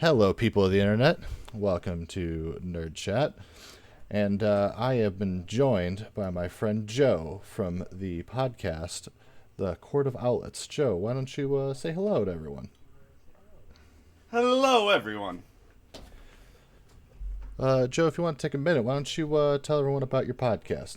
Hello, people of the internet. Welcome to NerdChat. And I have been joined by my friend Joe from the podcast, the Court of Owlets. Joe, why don't you say hello to everyone? Hello, everyone. Joe, if you want to take a minute, why don't you tell everyone about your podcast?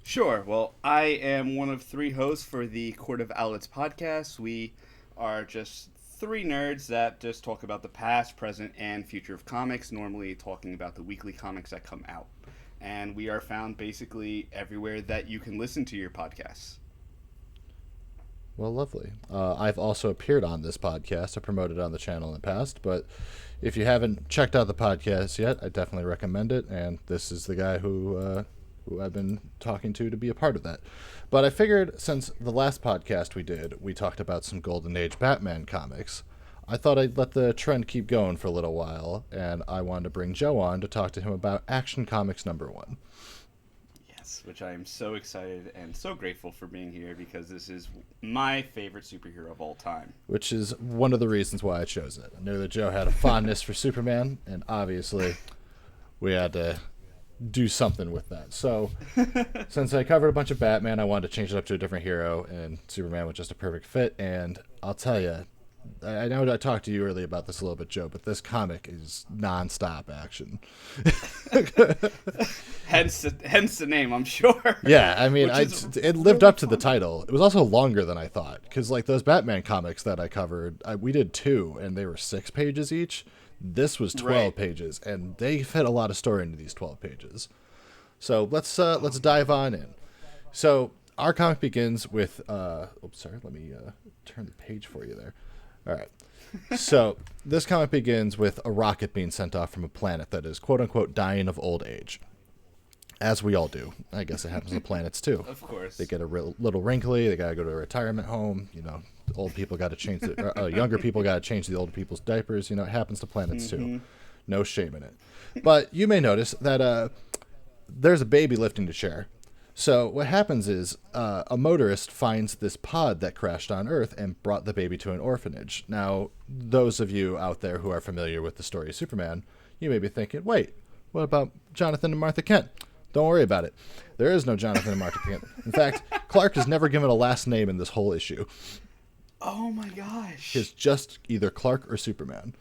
Sure. Well, I am one of three hosts for the Court of Owlets Podcast. We are just three nerds that just talk about the past, present, and future of comics, normally talking about the weekly comics that come out. And we are found basically everywhere that you can listen to your podcasts. Well, lovely. I've also appeared on this podcast. I promoted it on the channel in the past, but if you haven't checked out the podcast yet, I definitely recommend it. And this is the guy who I've been talking to be a part of that. But I figured since the last podcast we did, we talked about some Golden Age Batman comics, I thought I'd let the trend keep going for a little while, and I wanted to bring Joe on to talk to him about Action Comics #1. Yes, which I am so excited and so grateful for being here because this is my favorite superhero of all time. Which is one of the reasons why I chose it. I knew that Joe had a fondness for Superman, and obviously we had to do something with that. So since I covered a bunch of Batman, I wanted to change it up to a different hero, and Superman was just a perfect fit. And I'll tell you, I know I talked to you earlier about this a little bit, Joe, but this comic is non-stop action. hence the name, I'm sure. Yeah, I mean, it lived up to the title. It was also longer than I thought, because like those Batman comics that I covered, we did 2, and they were 6 pages each. This was 12 pages, and they fit a lot of story into these 12 pages. So let's dive on in. So our comic begins with oops, sorry, let me turn the page for you there. All right. So this comic begins with a rocket being sent off from a planet that is quote unquote dying of old age. As we all do. I guess it happens to planets too. Of course. They get a little wrinkly. They got to go to a retirement home. You know, old people got to change younger people got to change the old people's diapers. You know, it happens to planets too. No shame in it. But you may notice that there's a baby lifting a chair. So what happens is a motorist finds this pod that crashed on Earth and brought the baby to an orphanage. Now, those of you out there who are familiar with the story of Superman, you may be thinking, wait, what about Jonathan and Martha Kent? Don't worry about it. There is no Jonathan and Martha Kent. In fact, Clark is never given a last name in this whole issue. Oh my gosh. It's just either Clark or Superman.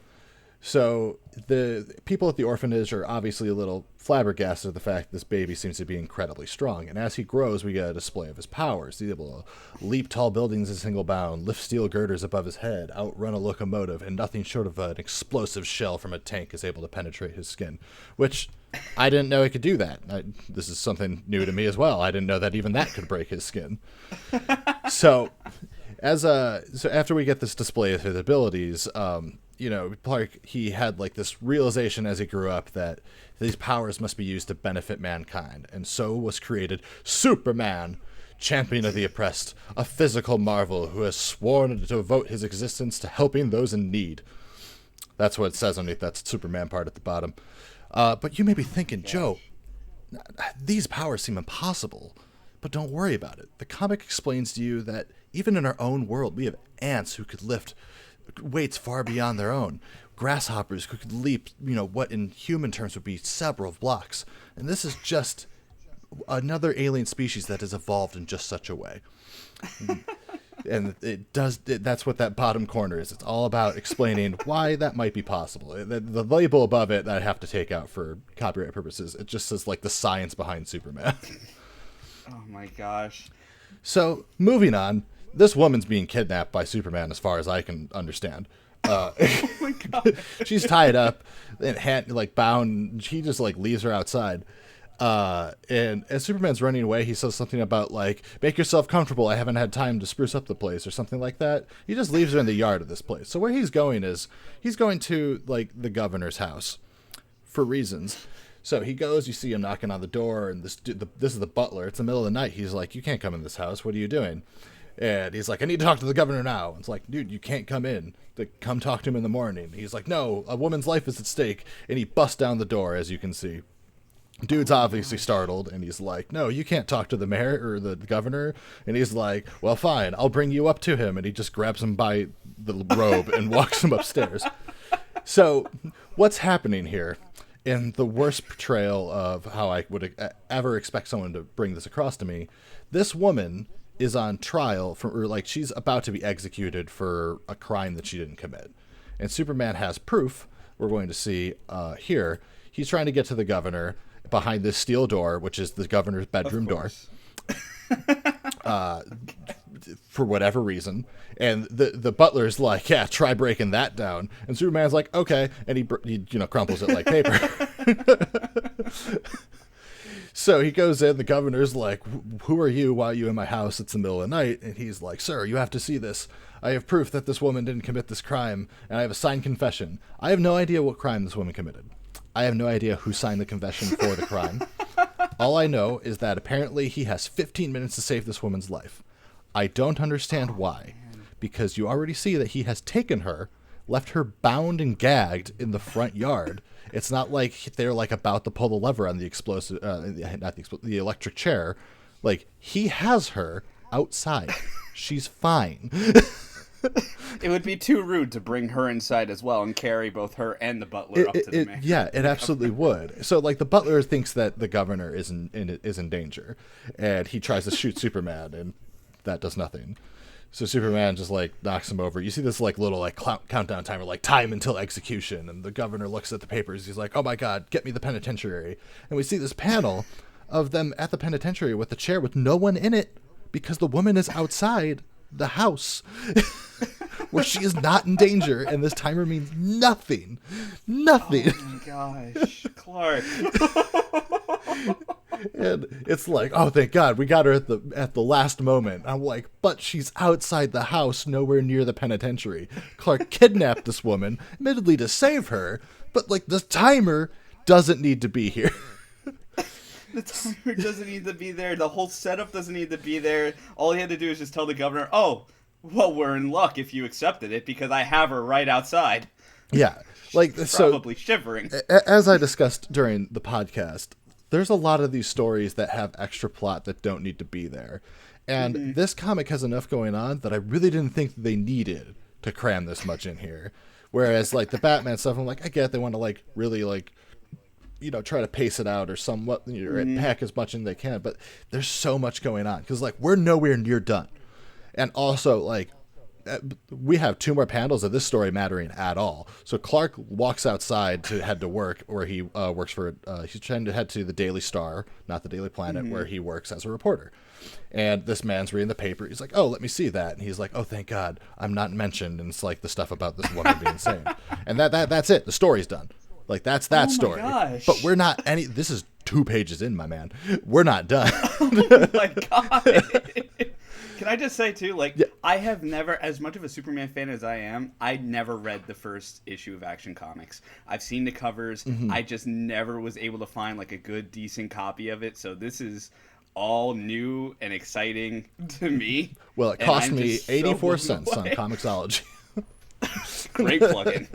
So the people at the orphanage are obviously a little flabbergasted at the fact this baby seems to be incredibly strong. And as he grows, we get a display of his powers. He's able to leap tall buildings in single bound, lift steel girders above his head, outrun a locomotive, and nothing short of an explosive shell from a tank is able to penetrate his skin. Which, I didn't know he could do that. This is something new to me as well. I didn't know that even that could break his skin. So after we get this display of his abilities, Clark, he had like this realization as he grew up that these powers must be used to benefit mankind. And so was created Superman, champion of the oppressed, a physical marvel who has sworn to devote his existence to helping those in need. That's what it says underneath that Superman part at the bottom. But you may be thinking, Joe, these powers seem impossible. But don't worry about it. The comic explains to you that even in our own world, we have ants who could lift weights far beyond their own. Grasshoppers who could leap, what in human terms would be several blocks. And this is just another alien species that has evolved in just such a way. And that's what that bottom corner is. It's all about explaining why that might be possible. The label above it that I have to take out for copyright purposes, it just says like the science behind Superman. Oh my gosh. So moving on, this woman's being kidnapped by Superman as far as I can understand. Oh my god. She's tied up and bound. He just leaves her outside. And as Superman's running away, he says something about make yourself comfortable. I haven't had time to spruce up the place or something like that. He just leaves her in the yard of this place. So where he's going is he's going to the governor's house for reasons. So he goes, you see him knocking on the door, and this is the butler. It's the middle of the night. He's like, you can't come in this house. What are you doing? And he's like, I need to talk to the governor now. And it's like, dude, you can't come in. Come talk to him in the morning. He's like, no, a woman's life is at stake. And he busts down the door, as you can see. Dude's obviously startled, and he's like, no, you can't talk to the mayor or the governor. And he's like, well, fine, I'll bring you up to him. And he just grabs him by the robe and walks him upstairs. So what's happening here, in the worst portrayal of how I would ever expect someone to bring this across to me, this woman is on trial for, or like she's about to be executed for a crime that she didn't commit. And Superman has proof. We're going to see here. He's trying to get to the governor behind this steel door, which is the governor's bedroom door. For whatever reason. And the butler's like, yeah, try breaking that down. And Superman's like, okay. And he crumples it like paper. So he goes in, the governor's like, who are you? Why are you in my house? It's the middle of the night. And he's like, sir, you have to see this. I have proof that this woman didn't commit this crime, and I have a signed confession. I have no idea what crime this woman committed. I have no idea who signed the confession for the crime. All I know is that apparently he has 15 minutes to save this woman's life. I don't understand why, because you already see that he has taken her, left her bound and gagged in the front yard. It's not like they're like about to pull the lever on the the electric chair. Like, he has her outside. She's fine. It would be too rude to bring her inside as well and carry both her and the butler up to the mayor. Yeah, it absolutely would. So, like, the butler thinks that the governor is in danger, and he tries to shoot Superman, and that does nothing. So Superman just, like, knocks him over. You see this, like, little, like, countdown timer, like, time until execution, and the governor looks at the papers. He's like, oh, my God, get me the penitentiary. And we see this panel of them at the penitentiary with the chair with no one in it because the woman is outside the house where she is not in danger, and this timer means nothing. Nothing. Oh my gosh, Clark. And it's like, oh, thank God, we got her at the last moment. I'm like, but she's outside the house, nowhere near the penitentiary. Clark kidnapped this woman, admittedly to save her, but like the timer doesn't need to be here. The timer doesn't need to be there. The whole setup doesn't need to be there. All he had to do is just tell the governor, oh, well, we're in luck if you accepted it because I have her right outside. Yeah. Like, She's so probably shivering. As I discussed during the podcast, there's a lot of these stories that have extra plot that don't need to be there. And this comic has enough going on that I really didn't think they needed to cram this much in here. Whereas, like, the Batman stuff, I'm like, I get they want to, like, really, like, try to pace it out or somewhat, or pack as much in they can, but there's so much going on because, like, we're nowhere near done. And also, like, we have 2 more panels of this story mattering at all. So Clark walks outside to head to work, where he works for, he's trying to head to the Daily Star, not the Daily Planet, where he works as a reporter. And this man's reading the paper. He's like, oh, let me see that. And he's like, oh, thank God, I'm not mentioned. And it's like the stuff about this woman being saved. And that's it. The story's done. Like, that's that story. Gosh. But we're not this is 2 pages in, my man. We're not done. Oh my God. Can I just say, too, like, yeah. I have never, as much of a Superman fan as I am, I never read the first issue of Action Comics. I've seen the covers. I just never was able to find, like, a good, decent copy of it. So this is all new and exciting to me. Well, it cost me 84 cents on Comixology. Great plug-in.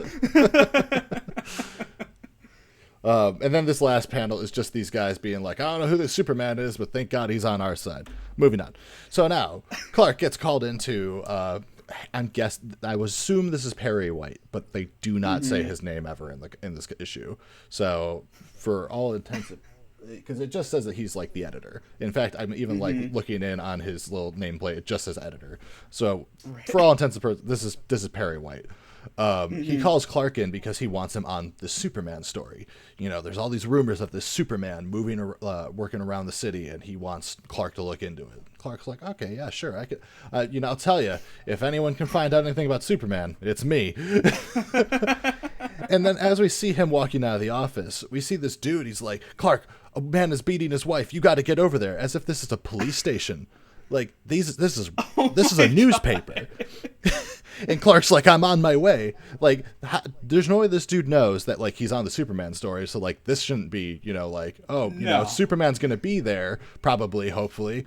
And then this last panel is just these guys being like, I don't know who this Superman is, but thank God he's on our side. Moving on. So now Clark gets called into, I would assume this is Perry White, but they do not say his name ever in this issue. So for all intents, because it just says that he's like the editor. In fact, I'm even like looking in on his little nameplate. It just says editor. So for all intents and purposes, this is Perry White. He calls Clark in because he wants him on the Superman story. There's all these rumors of this Superman working around the city, and he wants Clark to look into it. Clark's like, okay, yeah, sure, I could. I'll tell you, if anyone can find out anything about Superman, it's me. And then as we see him walking out of the office, we see this dude. He's like, Clark, a man is beating his wife. You got to get over there, as if this is a police station. Like, this is a newspaper. And Clark's like, I'm on my way. Like, there's no way this dude knows that, like, he's on the Superman story. So, like, this shouldn't be, Superman's going to be there, probably, hopefully,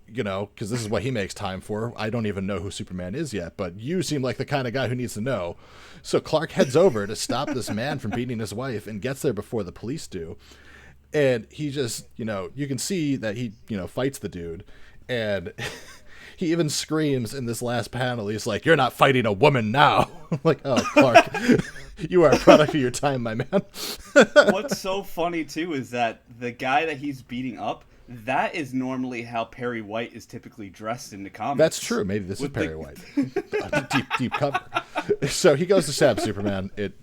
because this is what he makes time for. I don't even know who Superman is yet, but you seem like the kind of guy who needs to know. So Clark heads over to stop this man from beating his wife and gets there before the police do. And he just, you can see that he, fights the dude. And he even screams in this last panel. He's like, "You're not fighting a woman now." I'm like, oh, Clark. You are a product of your time, my man. What's so funny too is that the guy that he's beating up, that is normally how Perry White is typically dressed in the comics. That's true. Maybe this is Perry White. deep cover. So he goes to stab Superman. It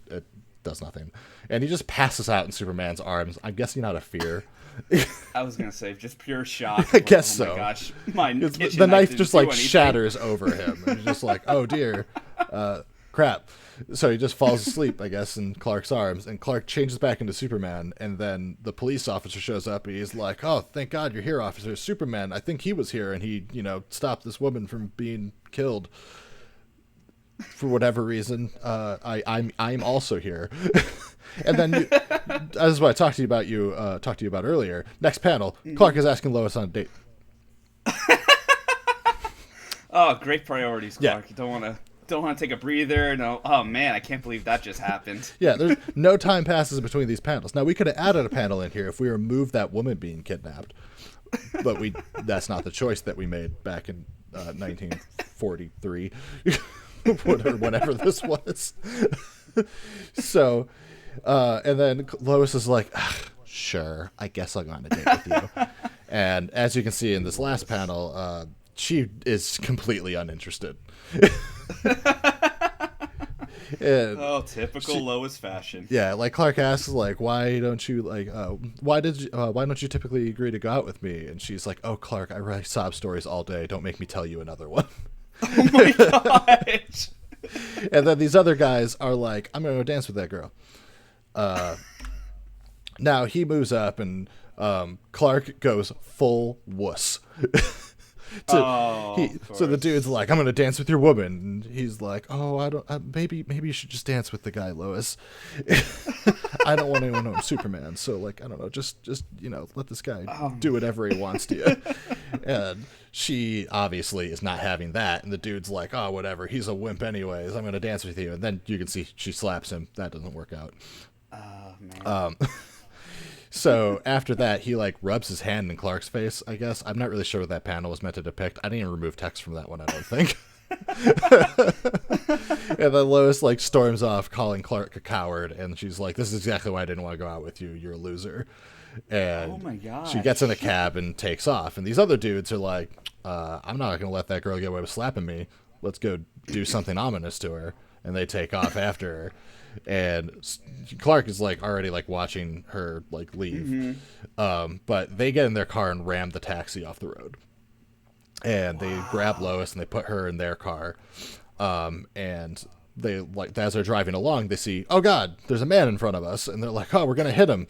does nothing. And he just passes out in Superman's arms. I'm guessing out of fear. I was going to say, just pure shock. I guess so. Oh my gosh. The knife just like shatters over him. And he's just like, oh dear. Crap. So he just falls asleep, I guess, in Clark's arms, and Clark changes back into Superman, and then the police officer shows up, and he's like, oh, thank God you're here, officer. Superman, I think he was here, and he, stopped this woman from being killed for whatever reason. I'm also here. And then, this is what I talked to you about earlier. Next panel, Clark is asking Lois on a date. Oh, great priorities, Clark. Yeah. You don't want to take a breather. No. Oh man, I can't believe that just happened. Yeah, there's no time passes between these panels. Now we could have added a panel in here if we removed that woman being kidnapped, but that's not the choice that we made back in 1943, whatever this was. So, and then Lois is like, sure, I guess I'll go on a date with you. And as you can see in this last panel, she is completely uninterested. Typical Lois fashion. Yeah, like Clark asks, like, why don't you why don't you typically agree to go out with me? And she's like, oh, Clark, I write sob stories all day. Don't make me tell you another one. Oh my gosh. And then these other guys are like, I'm gonna go dance with that girl. Now he moves up, and Clark goes full wuss. So the dude's like, I'm gonna dance with your woman, and he's like, oh, I don't. Maybe you should just dance with the guy, Lois. I don't want anyone to know I'm Superman, so like, I don't know, just let this guy do whatever he wants to you. And she obviously is not having that, and the dude's like, oh, whatever, he's a wimp anyways. I'm gonna dance with you, and then you can see she slaps him. That doesn't work out. Oh man. So after that, he like rubs his hand in Clark's face, I guess. I'm not really sure what that panel was meant to depict. I didn't even remove text from that one, I don't think. And then Lois like storms off, calling Clark a coward, and she's like, this is exactly why I didn't want to go out with you. You're a loser. And oh my gosh. She gets in a cab and takes off. And these other dudes are like, I'm not going to let that girl get away with slapping me. Let's go do something ominous to her. And they take off after her. And Clark is like already like watching her like leave. But they get in their car and ram the taxi off the road. And they grab Lois and they put her in their car. And they like, as they're driving along, they see, oh God, there's a man in front of us. And they're like, oh, we're going to hit him.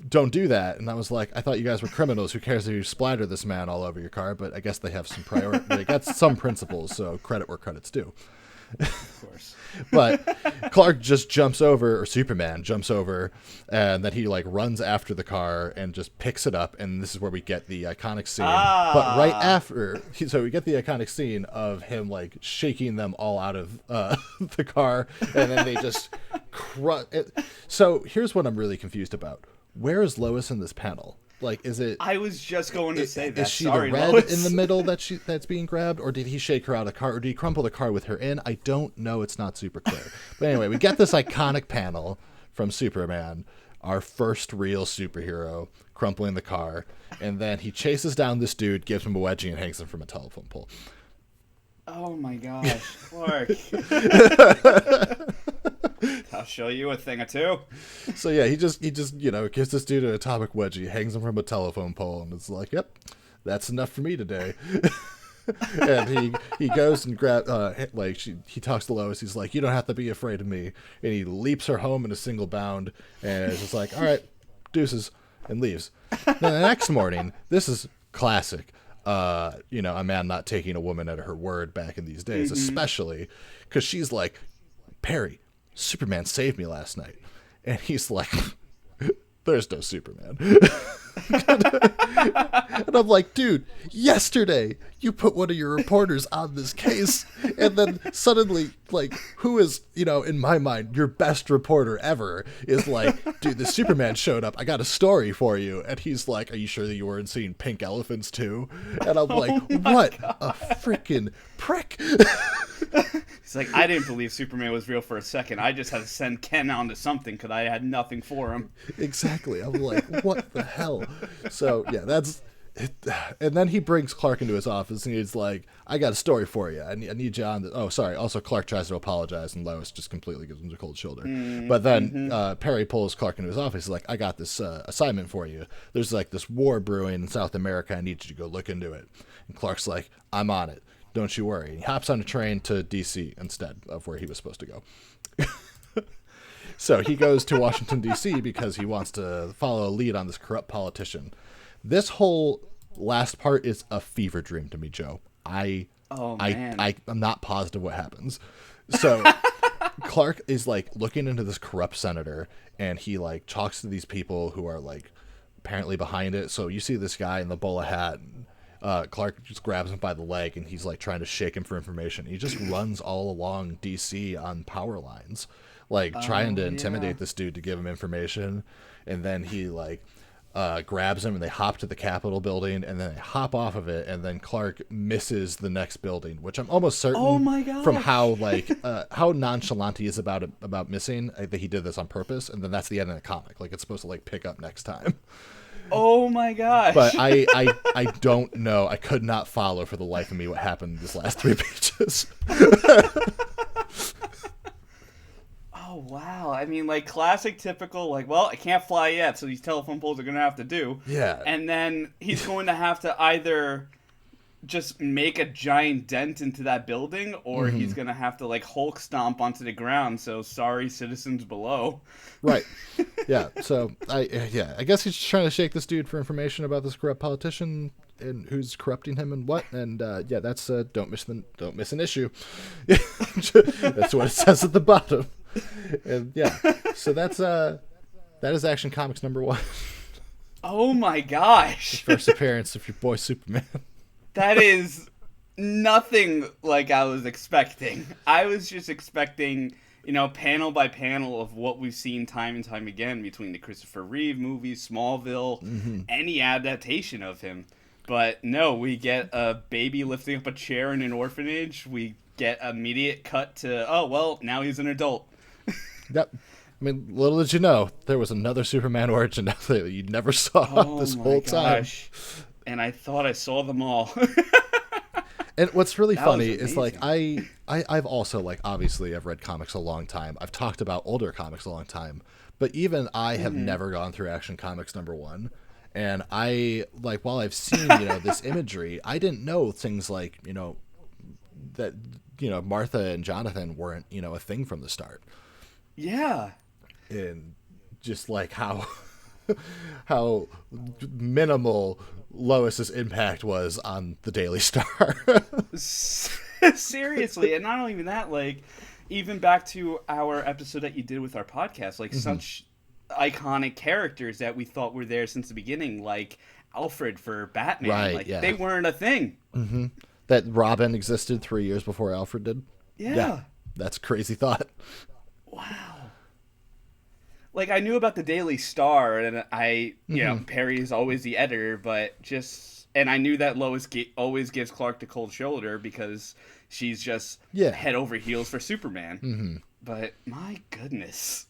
Don't do that. And I was like, I thought you guys were criminals. Who cares if you splatter this man all over your car? But I guess they have some priority. They got some principles. So credit where credit's due. Of course. But Clark just jumps over, or Superman jumps over, and then he like runs after the car and just picks it up. And this is where we get the iconic scene. But right after, so we get the iconic scene of him like shaking them all out of the car, and then they just crush it. So here's what I'm really confused about. Where is Lois in this panel? Like, is it? I was just going to say that. Is she Sorry, the red Lois. in the middle that's being grabbed, or did he shake her out of the car, or did he crumple the car with her in? I don't know. It's not super clear. But anyway, we get this iconic panel from Superman, our first real superhero, crumpling the car, and then he chases down this dude, gives him a wedgie, and hangs him from a telephone pole. Oh my gosh, Clark. I'll show you a thing or two. So yeah, he just gives this dude an atomic wedgie, hangs him from a telephone pole, and it's like, yep, that's enough for me today. And he goes and he talks to Lois. He's like, you don't have to be afraid of me. And he leaps her home in a single bound, and it's just like, all right, deuces, and leaves. Then the next morning, this is classic. A man not taking a woman at her word back in these days, especially because she's like, Perry, Superman saved me last night. And he's like, there's no Superman. And I'm like, dude, yesterday you put one of your reporters on this case, and then suddenly, like, who is, in my mind, your best reporter ever is like, dude, the Superman showed up. I got a story for you. And he's like, are you sure that you weren't seeing pink elephants too? And I'm like, what a freaking prick. He's like, I didn't believe Superman was real for a second. I just had to send Ken on to something because I had nothing for him. Exactly. I'm like, what the hell? So, yeah, that's it. And then he brings Clark into his office, and he's like, I got a story for you. I need you on the... Oh, sorry. Also, Clark tries to apologize, and Lois just completely gives him the cold shoulder. But then Perry pulls Clark into his office. He's like, I got this assignment for you. There's like this war brewing in South America. I need you to go look into it. And Clark's like, I'm on it. Don't you worry. He hops on a train to D.C. instead of where he was supposed to go. So he goes to Washington, D.C. because he wants to follow a lead on this corrupt politician. This whole last part is a fever dream to me, Joe. I'm not positive what happens. So Clark is like looking into this corrupt senator, and he like talks to these people who are like apparently behind it. So you see this guy in the bowler hat, and Clark just grabs him by the leg, and he's like trying to shake him for information. He just runs all along DC on power lines, like trying to intimidate this dude to give him information. And then he like grabs him, and they hop to the Capitol building, and then they hop off of it, and then Clark misses the next building, which I'm almost certain from how like how nonchalant he is about missing, that he did this on purpose, and then that's the end of the comic. Like it's supposed to like pick up next time. Oh my gosh. But I don't know. I could not follow for the life of me what happened in these last 3 pages. Oh, wow. I mean, like, classic, typical, like, well, I can't fly yet, so these telephone poles are going to have to do. Yeah. And then he's going to have to either just make a giant dent into that building, or he's going to have to, like, Hulk stomp onto the ground, so sorry, citizens below. Right. Yeah. So, I guess he's just trying to shake this dude for information about this corrupt politician and who's corrupting him and what. And, that's, don't miss an issue. That's what it says at the bottom. And so that is Action Comics #1. Oh my gosh! The first appearance of your boy Superman. That is nothing like I was expecting. I was just expecting, panel by panel of what we've seen time and time again between the Christopher Reeve movies, Smallville, any adaptation of him. But no, we get a baby lifting up a chair in an orphanage. We get immediate cut to, oh well, now he's an adult. Yep. I mean, little did you know, there was another Superman origin that you never saw this whole time. And I thought I saw them all. And what's really funny is, like, I've also, like, obviously I've read comics a long time. I've talked about older comics a long time. But even I have never gone through Action Comics #1. And I, like, while I've seen, this imagery, I didn't know things like, that, Martha and Jonathan weren't, a thing from the start. Yeah. And just like how minimal Lois's impact was on the Daily Star. Seriously, and not only even that, like, even back to our episode that you did with our podcast, like, such iconic characters that we thought were there since the beginning, like Alfred for Batman. Right, like, they weren't a thing. Mm-hmm. That Robin existed 3 years before Alfred did. Yeah. That's a crazy thought. Wow. Like, I knew about the Daily Star, and Perry is always the editor, but and I knew that Lois always gives Clark the cold shoulder because she's just head over heels for Superman. Mm-hmm. But my goodness.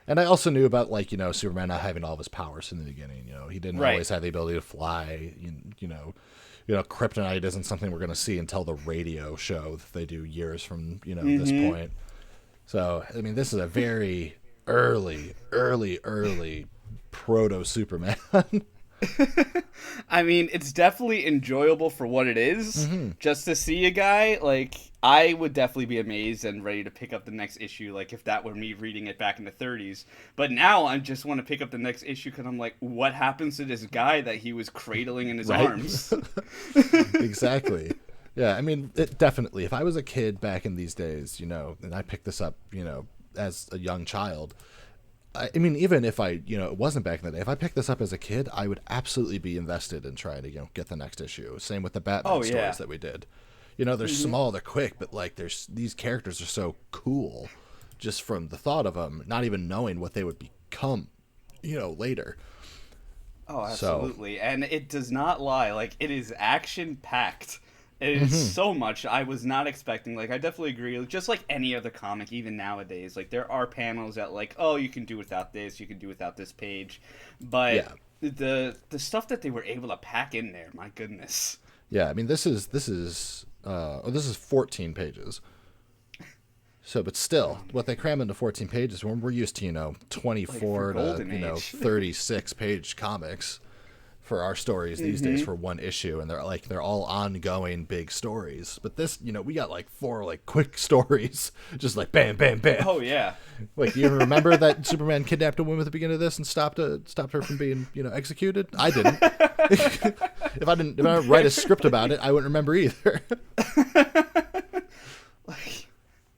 And I also knew about, like, Superman not having all of his powers in the beginning. He didn't always have the ability to fly. Kryptonite isn't something we're going to see until the radio show that they do years from, this point. So, I mean, this is a very early proto-Superman. I mean, it's definitely enjoyable for what it is. Just to see a guy, like, I would definitely be amazed and ready to pick up the next issue, like, if that were me reading it back in the 30s. But now I just want to pick up the next issue because I'm like, what happens to this guy that he was cradling in his arms? Exactly. Yeah, I mean, definitely. If I was a kid back in these days, and I picked this up, as a young child, I mean, even if it wasn't back in the day, if I picked this up as a kid, I would absolutely be invested in trying to, get the next issue. Same with the Batman stories that we did. They're small, they're quick, but, like, these characters are so cool just from the thought of them, not even knowing what they would become, later. Oh, absolutely. And it does not lie. Like, it is action-packed. It is so much I was not expecting. Like, I definitely agree. Just like any other comic, even nowadays, like there are panels that like, oh, you can do without this, you can do without this page, but Yeah. the stuff that they were able to pack in there, my goodness. Yeah, I mean this is 14 pages. So, but still, what they cram into 14 pages when we're used to, Like, for 24 to, Golden Age. 36 page comics for our stories these days for one issue, and they're all ongoing big stories. But this, we got like 4 like quick stories, just like bam, bam, bam. Oh yeah. Like, do you even remember that Superman kidnapped a woman at the beginning of this and stopped her from being, executed? I didn't. If I didn't write a script about it, I wouldn't remember either. Like,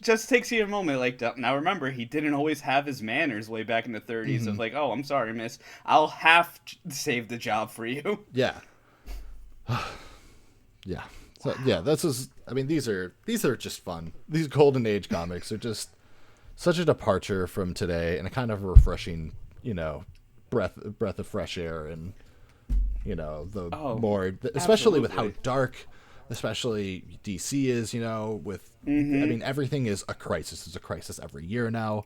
just takes you a moment. Like, now remember, he didn't always have his manners way back in the 30s of like, oh, I'm sorry, miss, I'll have to save the job for you. Yeah. Yeah. So yeah, these are just fun. These Golden Age comics are just such a departure from today and a kind of refreshing, breath of fresh air, and especially with how absolutely. dark especially DC is, with I mean everything is a crisis. It's a crisis every year now.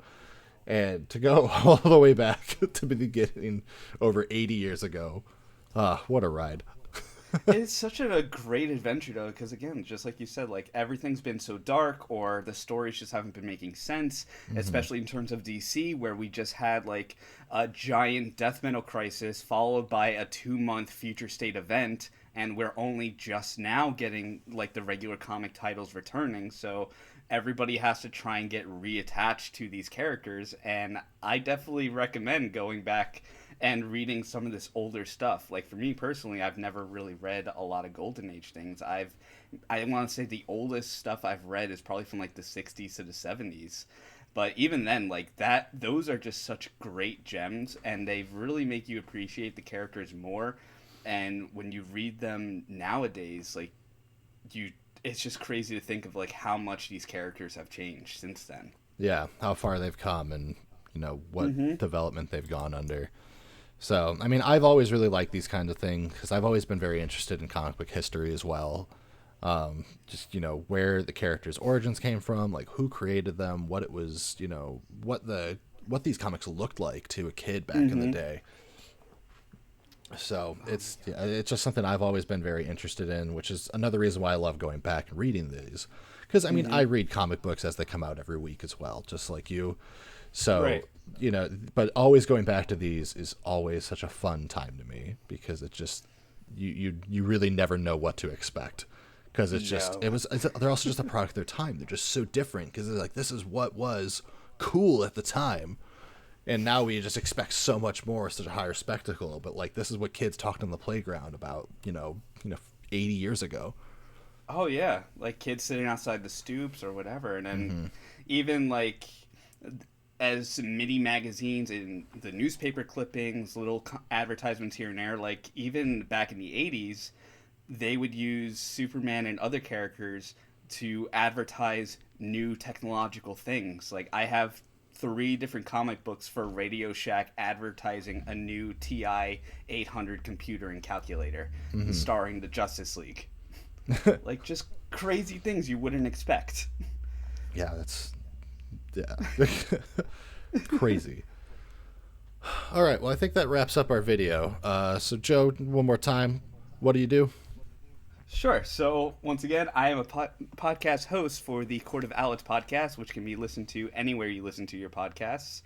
And to go all the way back to the beginning over 80 years ago. What a ride. It's such a great adventure though, because again, just like you said, like everything's been so dark, or the stories just haven't been making sense, especially in terms of DC, where we just had like a giant death metal crisis followed by a 2-month future state event, and we're only just now getting like the regular comic titles returning, so everybody has to try and get reattached to these characters. And I definitely recommend going back and reading some of this older stuff. Like, for me personally, I've never really read a lot of Golden Age things. I want to say the oldest stuff I've read is probably from like the 60s to the 70s. But even then, like those are just such great gems, and they really make you appreciate the characters more. And when you read them nowadays, like it's just crazy to think of like how much these characters have changed since then. Yeah, how far they've come, and what development they've gone under. So, I mean, I've always really liked these kinds of things because I've always been very interested in comic book history as well. Just, where the characters' origins came from, like who created them, what it was, what these comics looked like to a kid back in the day. So it's just something I've always been very interested in, which is another reason why I love going back and reading these. Because, I mean, I read comic books as they come out every week as well, just like you. So, Right. But always going back to these is always such a fun time to me, because it just, you really never know what to expect. Because it's just, No. they're also just a product of their time. They're just so different, because they're like, this is what was cool at the time. And now we just expect so much more, such a higher spectacle. But like, this is what kids talked on the playground about, 80 years ago. Oh yeah, like kids sitting outside the stoops or whatever, and then even like as mini magazines and the newspaper clippings, little advertisements here and there. Like even back in the 80s, they would use Superman and other characters to advertise new technological things. Like I have 3 different comic books for Radio Shack advertising a new TI 800 computer and calculator starring the Justice League. Like just crazy things you wouldn't expect. Yeah, crazy. All right, well, I think that wraps up our video. So, Joe, one more time, what do you do? Sure. So, once again, I am a podcast host for the Court of Owlets Podcast, which can be listened to anywhere you listen to your podcasts.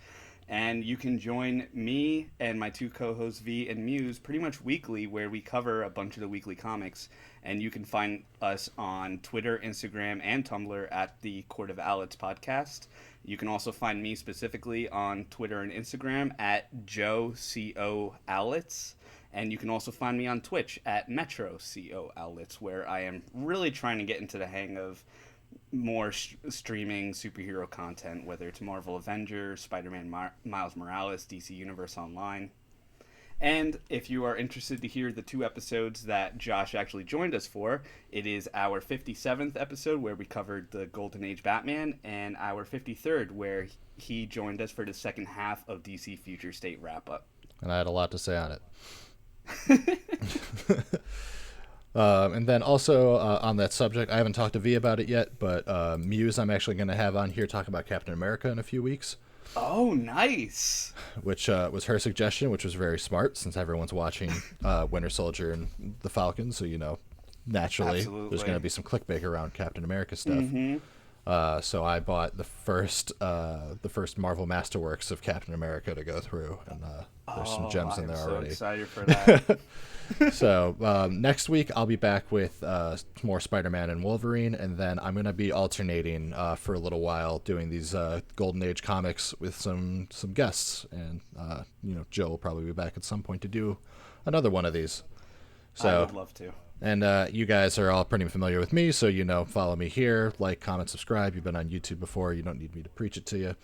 And you can join me and my 2 co-hosts, V and Muse, pretty much weekly, where we cover a bunch of the weekly comics. And you can find us on Twitter, Instagram, and Tumblr at the Court of Owlets Podcast. You can also find me specifically on Twitter and Instagram at Joe CO Owlets. And you can also find me on Twitch at Metro CO Outlets, where I am really trying to get into the hang of more streaming superhero content, whether it's Marvel Avengers, Spider-Man Miles Morales, DC Universe Online. And if you are interested to hear the 2 episodes that Josh actually joined us for, it is our 57th episode where we covered the Golden Age Batman, and our 53rd where he joined us for the second half of DC Future State Wrap-Up. And I had a lot to say on it. And then also on that subject, I haven't talked to V about it yet, but Muse I'm actually going to have on here talk about Captain America in a few weeks. Oh, nice. Which was her suggestion, which was very smart since everyone's watching Winter Soldier and the Falcon, so naturally there's going to be some clickbait around Captain America stuff. So I bought the first Marvel Masterworks of Captain America to go through, and there's some gems in there already. I'm so excited for that. So next week I'll be back with more Spider-Man and Wolverine, and then I'm going to be alternating for a little while doing these Golden Age comics with some guests, and Joe will probably be back at some point to do another one of these. So I would love to. And you guys are all pretty familiar with me, so follow me here, like, comment, subscribe. You've been on YouTube before. You don't need me to preach it to you.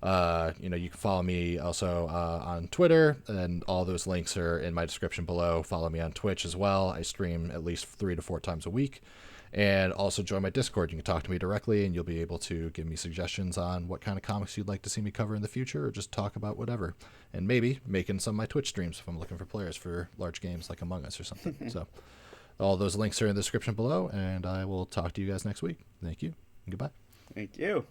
You can follow me also on Twitter, and all those links are in my description below. Follow me on Twitch as well. I stream at least 3 to 4 times a week. And also join my Discord. You can talk to me directly, and you'll be able to give me suggestions on what kind of comics you'd like to see me cover in the future, or just talk about whatever. And maybe making some of my Twitch streams if I'm looking for players for large games like Among Us or something. So all those links are in the description below, and I will talk to you guys next week. Thank you, and goodbye. Thank you.